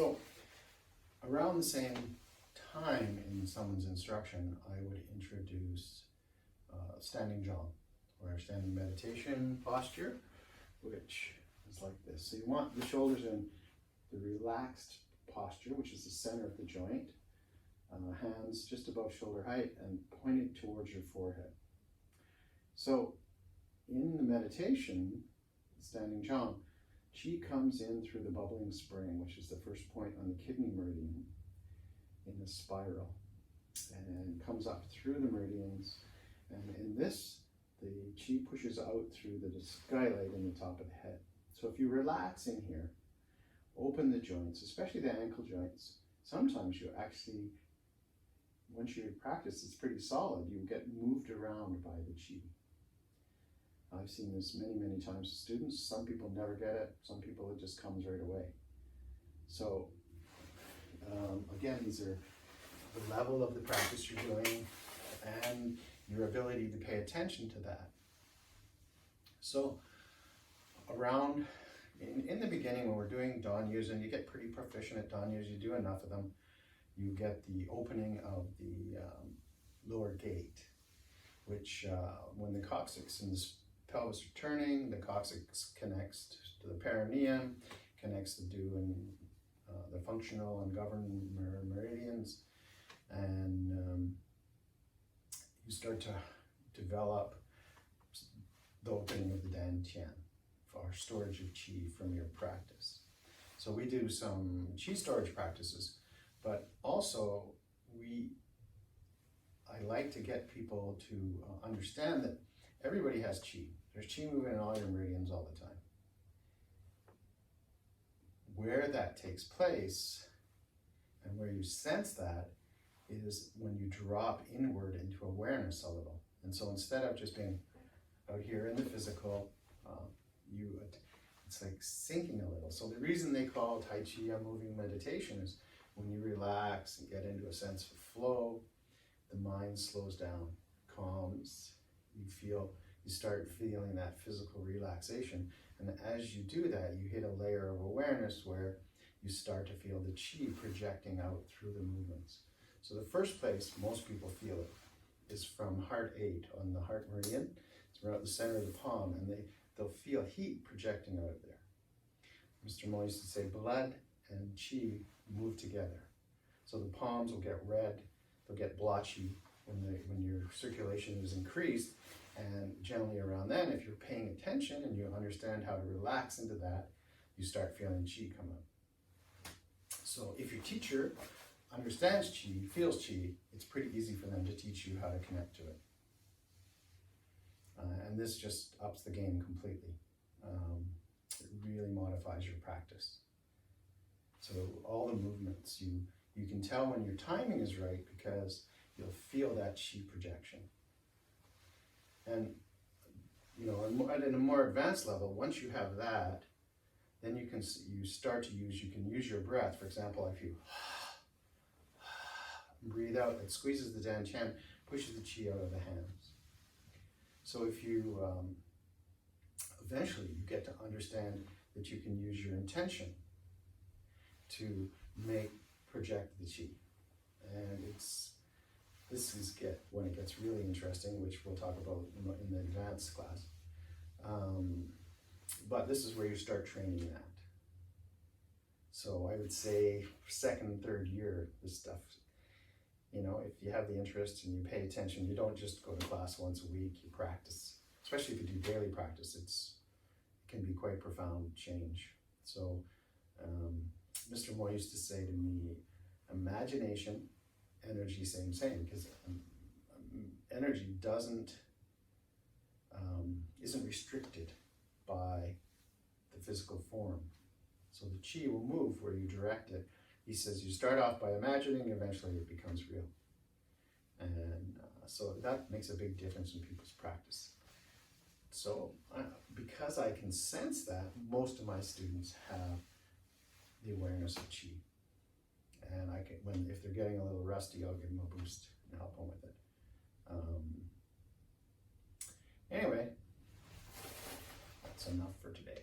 So around the same time in someone's instruction, I would introduce standing jong, or standing meditation posture, which is like this. So you want the shoulders in the relaxed posture, which is the center of the joint, hands just above shoulder height and pointed towards your forehead. So in the meditation, standing jong, Chi comes in through the bubbling spring, which is the first point on the kidney meridian in a spiral, and comes up through the meridians. And in this, the Chi pushes out through the skylight in the top of the head. So if you relax in here, open the joints, especially the ankle joints, sometimes you actually, once you practice, it's pretty solid, you get moved around by the Chi. I've seen this many, many times with students. Some people never get it. Some people, it just comes right away. So again, these are the level of the practice you're doing and your ability to pay attention to that. So around, in the beginning when we're doing danyus, and you get pretty proficient at danyus, you do enough of them, you get the opening of the lower gate, which when the coccyx and the pelvis are turning, the coccyx connects to the perineum, connects the do and the functional and governed meridians, and you start to develop the opening of the dantian for our storage of Chi from your practice. So we do some Chi storage practices, but also I like to get people to understand that everybody has Chi. There's Chi moving in all your meridians all the time. Where that takes place and where you sense that is when you drop inward into awareness a little. And so instead of just being out here in the physical, it's like sinking a little. So the reason they call Tai Chi a moving meditation is when you relax and get into a sense of flow, the mind slows down, calms, you start feeling that physical relaxation. And as you do that, you hit a layer of awareness where you start to feel the Chi projecting out through the movements. So the first place most people feel it is from heart 8 on the heart meridian. It's around the center of the palm, and they'll feel heat projecting out of there. Mr. Mo used to say blood and Chi move together. So the palms will get red, they'll get blotchy when your circulation is increased. And generally around then, if you're paying attention and you understand how to relax into that, you start feeling Chi come up. So if your teacher understands Chi, feels Chi, it's pretty easy for them to teach you how to connect to it. And this just ups the game completely. It really modifies your practice. So all the movements, you can tell when your timing is right because you'll feel that Chi projection. And at a more advanced level, once you have that, then you can use your breath. For example, if you breathe out, it squeezes the dantian, pushes the Chi out of the hands. So if you eventually you get to understand that you can use your intention to project the Chi, and when it gets really interesting, which we'll talk about in the advanced class. But this is where you start training that. So I would say second, third year, this stuff, if you have the interest and you pay attention, you don't just go to class once a week, you practice. Especially if you do daily practice, it can be quite profound change. So Mr. Moy used to say to me, imagination, energy, same, because energy isn't restricted by the physical form. So the Chi will move where you direct it. He says you start off by imagining, eventually it becomes real. And so that makes a big difference in people's practice. So because I can sense that, most of my students have the awareness of Chi. And if they're getting a little rusty, I'll give them a boost and help them with it. Anyway, that's enough for today.